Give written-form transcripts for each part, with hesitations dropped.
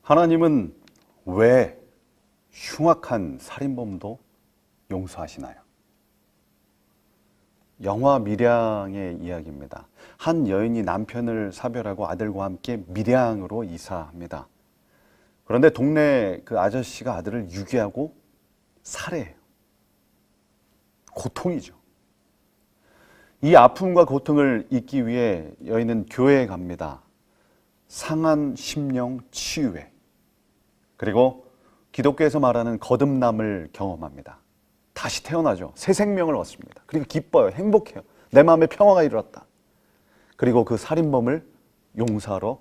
하나님은 왜 흉악한 살인범도 용서하시나요? 영화 밀양의 이야기입니다. 한 여인이 남편을 사별하고 아들과 함께 밀양으로 이사합니다. 그런데 동네 그 아저씨가 아들을 유기하고 살해해요. 고통이죠. 이 아픔과 고통을 잊기 위해 여인은 교회에 갑니다. 상한 심령 치유회. 그리고 기독교에서 말하는 거듭남을 경험합니다. 다시 태어나죠. 새 생명을 얻습니다. 그리고 기뻐요. 행복해요. 내 마음에 평화가 일어났다. 그리고 그 살인범을 용서하러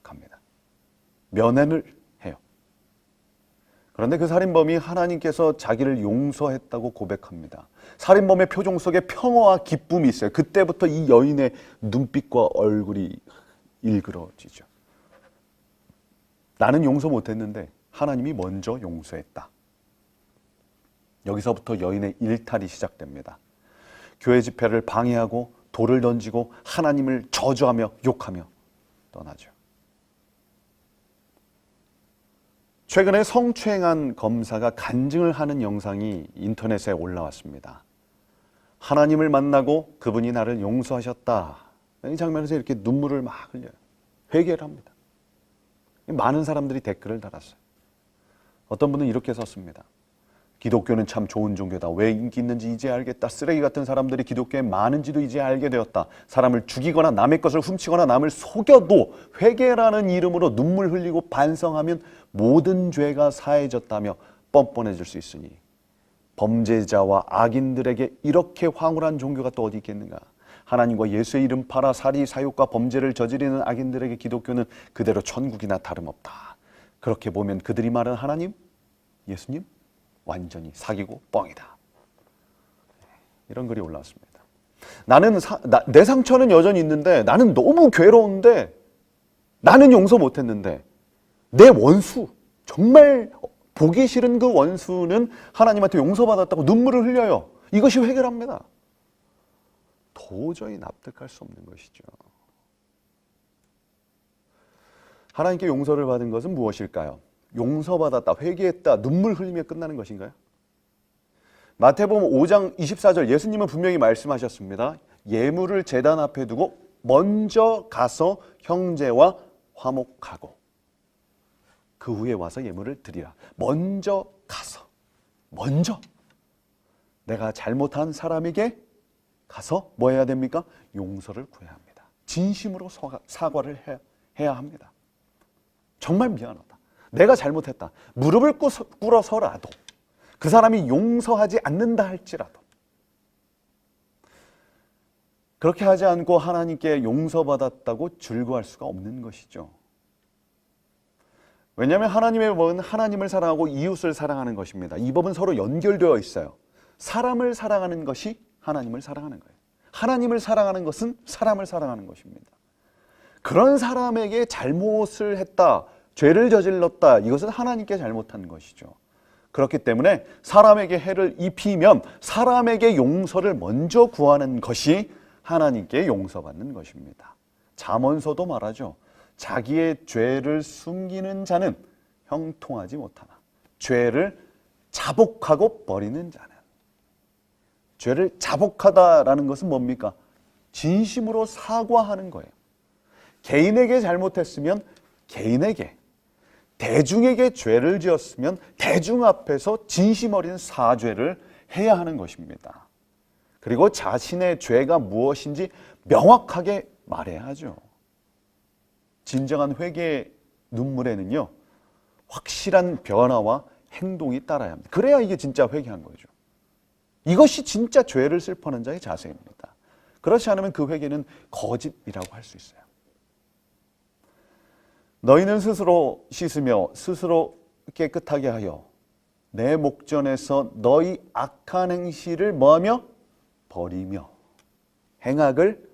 갑니다. 면회를 해요. 그런데 그 살인범이 하나님께서 자기를 용서했다고 고백합니다. 살인범의 표정 속에 평화와 기쁨이 있어요. 그때부터 이 여인의 눈빛과 얼굴이 일그러지죠. 나는 용서 못했는데 하나님이 먼저 용서했다. 여기서부터 여인의 일탈이 시작됩니다. 교회 집회를 방해하고 돌을 던지고 하나님을 저주하며 욕하며 떠나죠. 최근에 성추행한 검사가 간증을 하는 영상이 인터넷에 올라왔습니다. 하나님을 만나고 그분이 나를 용서하셨다. 이 장면에서 이렇게 눈물을 막 흘려요. 회개를 합니다. 많은 사람들이 댓글을 달았어요. 어떤 분은 이렇게 썼습니다. 기독교는 참 좋은 종교다. 왜 인기 있는지 이제 알겠다. 쓰레기 같은 사람들이 기독교에 많은지도 이제 알게 되었다. 사람을 죽이거나 남의 것을 훔치거나 남을 속여도 회개라는 이름으로 눈물 흘리고 반성하면 모든 죄가 사해졌다며 뻔뻔해질 수 있으니 범죄자와 악인들에게 이렇게 황홀한 종교가 또 어디 있겠는가. 하나님과 예수의 이름 팔아 살인, 사욕과 범죄를 저지르는 악인들에게 기독교는 그대로 천국이나 다름없다. 그렇게 보면 그들이 말하는 하나님, 예수님 완전히 사기고 뻥이다. 이런 글이 올라왔습니다. 내 상처는 여전히 있는데 나는 너무 괴로운데 나는 용서 못했는데 내 원수, 정말 보기 싫은 그 원수는 하나님한테 용서받았다고 눈물을 흘려요. 이것이 회개랍니다. 도저히 납득할 수 없는 것이죠. 하나님께 용서를 받은 것은 무엇일까요? 용서받았다, 회개했다, 눈물 흘리며 끝나는 것인가요? 마태복음 5장 24절 예수님은 분명히 말씀하셨습니다. 예물을 제단 앞에 두고 먼저 가서 형제와 화목하고 그 후에 와서 예물을 드리라. 먼저 가서, 먼저 내가 잘못한 사람에게 가서 뭐 해야 됩니까? 용서를 구해야 합니다. 진심으로 사과를 해야 합니다. 정말 미안하다. 내가 잘못했다. 무릎을 꿇어서라도 그 사람이 용서하지 않는다 할지라도 그렇게 하지 않고 하나님께 용서받았다고 즐거워할 수가 없는 것이죠. 왜냐하면 하나님의 법은 하나님을 사랑하고 이웃을 사랑하는 것입니다. 이 법은 서로 연결되어 있어요. 사람을 사랑하는 것이 하나님을 사랑하는 거예요. 하나님을 사랑하는 것은 사람을 사랑하는 것입니다. 그런 사람에게 잘못을 했다, 죄를 저질렀다, 이것은 하나님께 잘못한 것이죠. 그렇기 때문에 사람에게 해를 입히면 사람에게 용서를 먼저 구하는 것이 하나님께 용서받는 것입니다. 잠언서도 말하죠. 자기의 죄를 숨기는 자는 형통하지 못하나 죄를 자복하고 버리는 자는. 죄를 자복하다라는 것은 뭡니까? 진심으로 사과하는 거예요. 개인에게 잘못했으면 개인에게, 대중에게 죄를 지었으면 대중 앞에서 진심 어린 사죄를 해야 하는 것입니다. 그리고 자신의 죄가 무엇인지 명확하게 말해야 하죠. 진정한 회개의 눈물에는요, 확실한 변화와 행동이 따라야 합니다. 그래야 이게 진짜 회개한 거죠. 이것이 진짜 죄를 슬퍼하는 자의 자세입니다. 그렇지 않으면 그 회개는 거짓이라고 할 수 있어요. 너희는 스스로 씻으며 스스로 깨끗하게 하여 내 목전에서 너희 악한 행실을 뭐하며? 버리며 행악을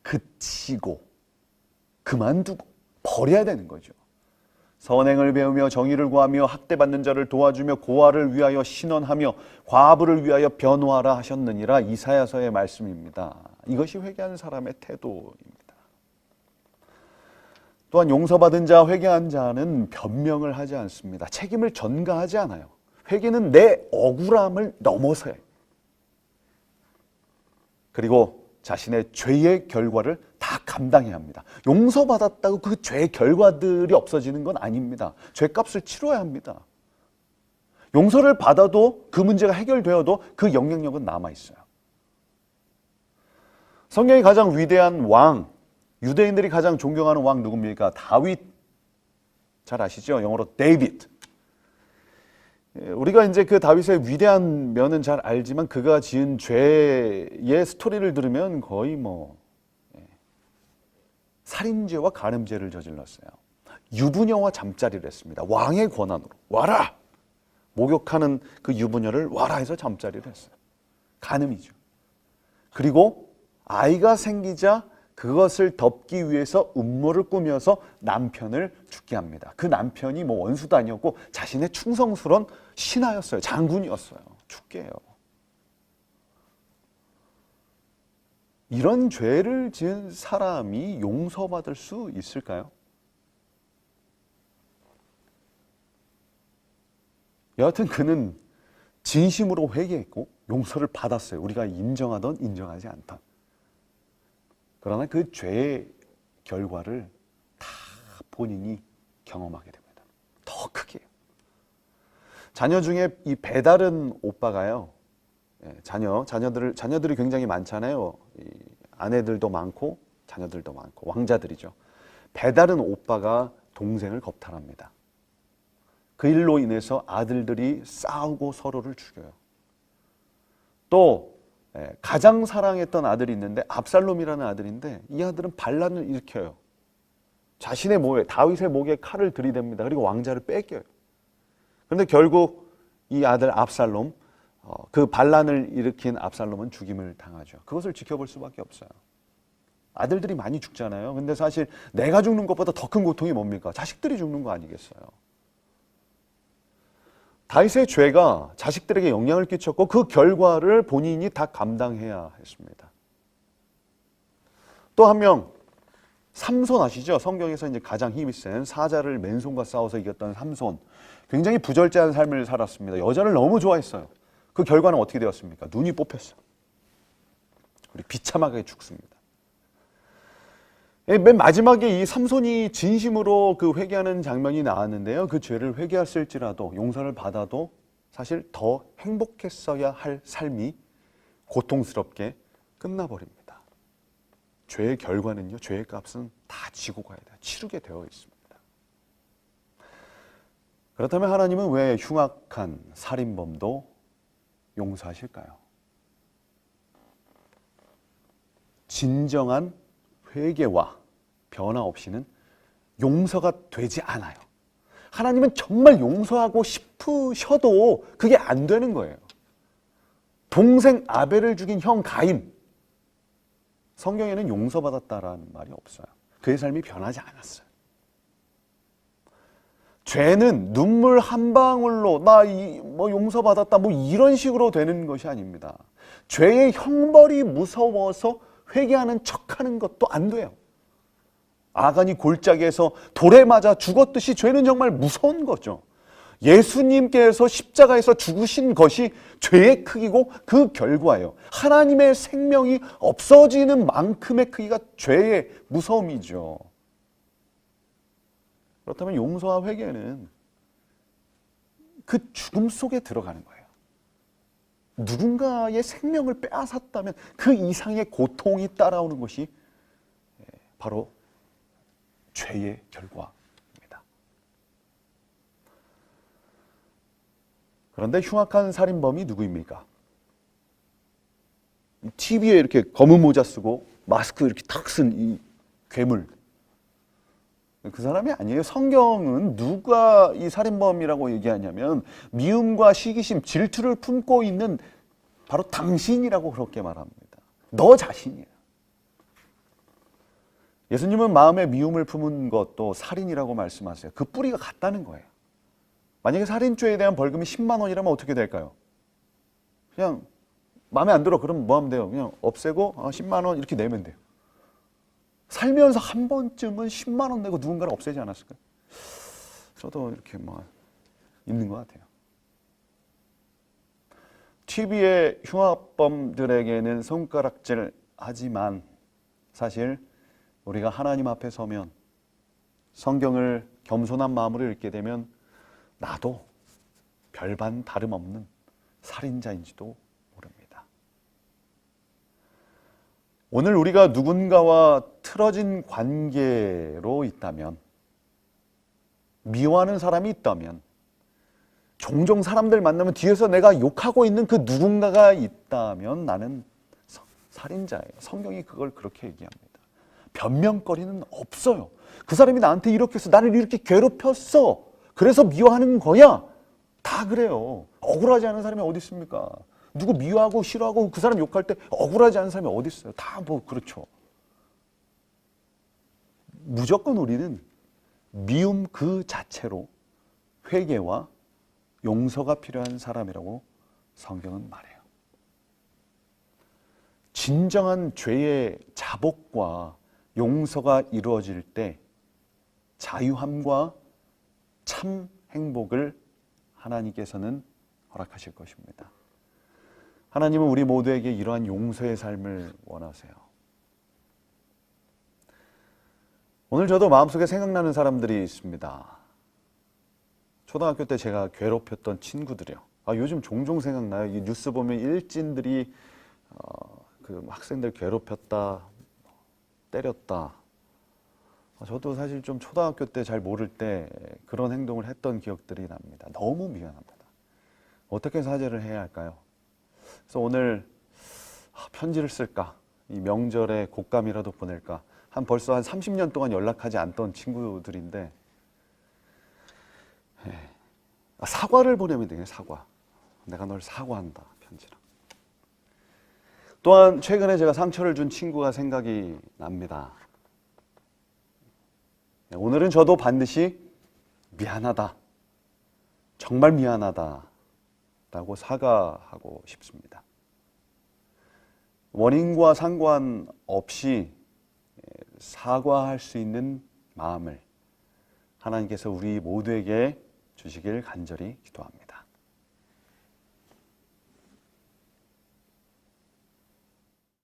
그치고 그만두고 버려야 되는 거죠. 선행을 배우며 정의를 구하며 학대받는 자를 도와주며 고아를 위하여 신원하며 과부를 위하여 변호하라 하셨느니라. 이사야서의 말씀입니다. 이것이 회개하는 사람의 태도입니다. 또한 용서받은 자, 회개한 자는 변명을 하지 않습니다. 책임을 전가하지 않아요. 회개는 내 억울함을 넘어서요. 그리고 자신의 죄의 결과를 다 감당해야 합니다. 용서받았다고 그 죄의 결과들이 없어지는 건 아닙니다. 죄값을 치러야 합니다. 용서를 받아도 그 문제가 해결되어도 그 영향력은 남아있어요. 성경이 가장 위대한 왕, 유대인들이 가장 존경하는 왕 누굽니까? 다윗. 잘 아시죠? 영어로 데이빗. 우리가 이제 그 다윗의 위대한 면은 잘 알지만 그가 지은 죄의 스토리를 들으면 거의 살인죄와 간음죄를 저질렀어요. 유부녀와 잠자리를 했습니다. 왕의 권한으로 와라! 목욕하는 그 유부녀를 와라 해서 잠자리를 했어요. 간음이죠. 그리고 아이가 생기자 그것을 덮기 위해서 음모를 꾸며서 남편을 죽게 합니다. 그 남편이 원수도 아니었고 자신의 충성스러운 신하였어요. 장군이었어요. 죽게 해요. 이런 죄를 지은 사람이 용서받을 수 있을까요? 여하튼 그는 진심으로 회개했고 용서를 받았어요. 우리가 인정하던 인정하지 않던. 그러나 그 죄의 결과를 다 본인이 경험하게 됩니다. 더 크게. 자녀 중에 이 배다른 오빠가요. 자녀들이 굉장히 많잖아요. 아내들도 많고 자녀들도 많고 왕자들이죠. 배다른 오빠가 동생을 겁탈합니다. 그 일로 인해서 아들들이 싸우고 서로를 죽여요. 또 가장 사랑했던 아들이 있는데 압살롬이라는 아들인데 이 아들은 반란을 일으켜요. 자신의 목에 다윗의 목에 칼을 들이댑니다. 그리고 왕자를 뺏겨요. 그런데 결국 이 아들 압살롬 그 반란을 일으킨 압살롬은 죽임을 당하죠. 그것을 지켜볼 수밖에 없어요. 아들들이 많이 죽잖아요. 근데 사실 내가 죽는 것보다 더 큰 고통이 뭡니까? 자식들이 죽는 거 아니겠어요? 다윗의 죄가 자식들에게 영향을 끼쳤고 그 결과를 본인이 다 감당해야 했습니다. 또 한 명, 삼손 아시죠? 성경에서 이제 가장 힘이 센 사자를 맨손과 싸워서 이겼던 삼손. 굉장히 부절제한 삶을 살았습니다. 여자를 너무 좋아했어요. 그 결과는 어떻게 되었습니까? 눈이 뽑혔어요. 우리 비참하게 죽습니다. 맨 마지막에 이 삼손이 진심으로 그 회개하는 장면이 나왔는데요. 그 죄를 회개했을지라도 용서를 받아도 사실 더 행복했어야 할 삶이 고통스럽게 끝나버립니다. 죄의 결과는요, 죄의 값은 다 지고 가야 돼요. 치르게 되어 있습니다. 그렇다면 하나님은 왜 흉악한 살인범도 용서하실까요? 진정한 회개와 변화 없이는 용서가 되지 않아요. 하나님은 정말 용서하고 싶으셔도 그게 안 되는 거예요. 동생 아벨을 죽인 형 가인, 성경에는 용서받았다라는 말이 없어요. 그의 삶이 변하지 않았어요. 죄는 눈물 한 방울로 용서받았다 이런 식으로 되는 것이 아닙니다. 죄의 형벌이 무서워서 회개하는 척하는 것도 안 돼요. 아간이 골짜기에서 돌에 맞아 죽었듯이 죄는 정말 무서운 거죠. 예수님께서 십자가에서 죽으신 것이 죄의 크기고 그 결과예요. 하나님의 생명이 없어지는 만큼의 크기가 죄의 무서움이죠. 그렇다면 용서와 회개는 그 죽음 속에 들어가는 거예요. 누군가의 생명을 빼앗았다면 그 이상의 고통이 따라오는 것이 바로 죄의 결과입니다. 그런데 흉악한 살인범이 누구입니까? TV에 이렇게 검은 모자 쓰고 마스크 이렇게 탁 쓴 이 괴물. 그 사람이 아니에요. 성경은 누가 이 살인범이라고 얘기하냐면 미움과 시기심, 질투를 품고 있는 바로 당신이라고 그렇게 말합니다. 너 자신이야. 예수님은 마음에 미움을 품은 것도 살인이라고 말씀하세요. 그 뿌리가 같다는 거예요. 만약에 살인죄에 대한 벌금이 10만 원이라면 어떻게 될까요? 그냥 마음에 안 들어. 그럼 뭐 하면 돼요? 그냥 없애고 10만 원 이렇게 내면 돼요. 살면서 한 번쯤은 10만 원 내고 누군가를 없애지 않았을까요? 저도 이렇게 있는 것 같아요. TV의 흉악범들에게는 손가락질 하지만 사실 우리가 하나님 앞에 서면 성경을 겸손한 마음으로 읽게 되면 나도 별반 다름없는 살인자인지도 모릅니다. 오늘 우리가 누군가와 틀어진 관계로 있다면, 미워하는 사람이 있다면, 종종 사람들 만나면 뒤에서 내가 욕하고 있는 그 누군가가 있다면 나는 살인자예요. 성경이 그걸 그렇게 얘기합니다. 변명거리는 없어요. 그 사람이 나한테 이렇게 해서 나를 이렇게 괴롭혔어. 그래서 미워하는 거야. 다 그래요. 억울하지 않은 사람이 어디 있습니까? 누구 미워하고 싫어하고 그 사람 욕할 때 억울하지 않은 사람이 어디 있어요? 다 그렇죠. 무조건 우리는 미움 그 자체로 회개와 용서가 필요한 사람이라고 성경은 말해요. 진정한 죄의 자복과 용서가 이루어질 때 자유함과 참 행복을 하나님께서는 허락하실 것입니다. 하나님은 우리 모두에게 이러한 용서의 삶을 원하세요. 오늘 저도 마음속에 생각나는 사람들이 있습니다. 초등학교 때 제가 괴롭혔던 친구들이요. 요즘 종종 생각나요. 이 뉴스 보면 일진들이 그 학생들 괴롭혔다, 때렸다. 저도 사실 좀 초등학교 때 잘 모를 때 그런 행동을 했던 기억들이 납니다. 너무 미안합니다. 어떻게 사죄를 해야 할까요? 그래서 오늘 편지를 쓸까? 이 명절에 곶감이라도 보낼까? 벌써 한 30년 동안 연락하지 않던 친구들인데 사과를 보내면 되겠네. 사과. 내가 널 사과한다. 편지로. 또한 최근에 제가 상처를 준 친구가 생각이 납니다. 오늘은 저도 반드시 미안하다. 정말 미안하다. 라고 사과하고 싶습니다. 원인과 상관없이 사과할 수 있는 마음을 하나님께서 우리 모두에게 주시길 간절히 기도합니다.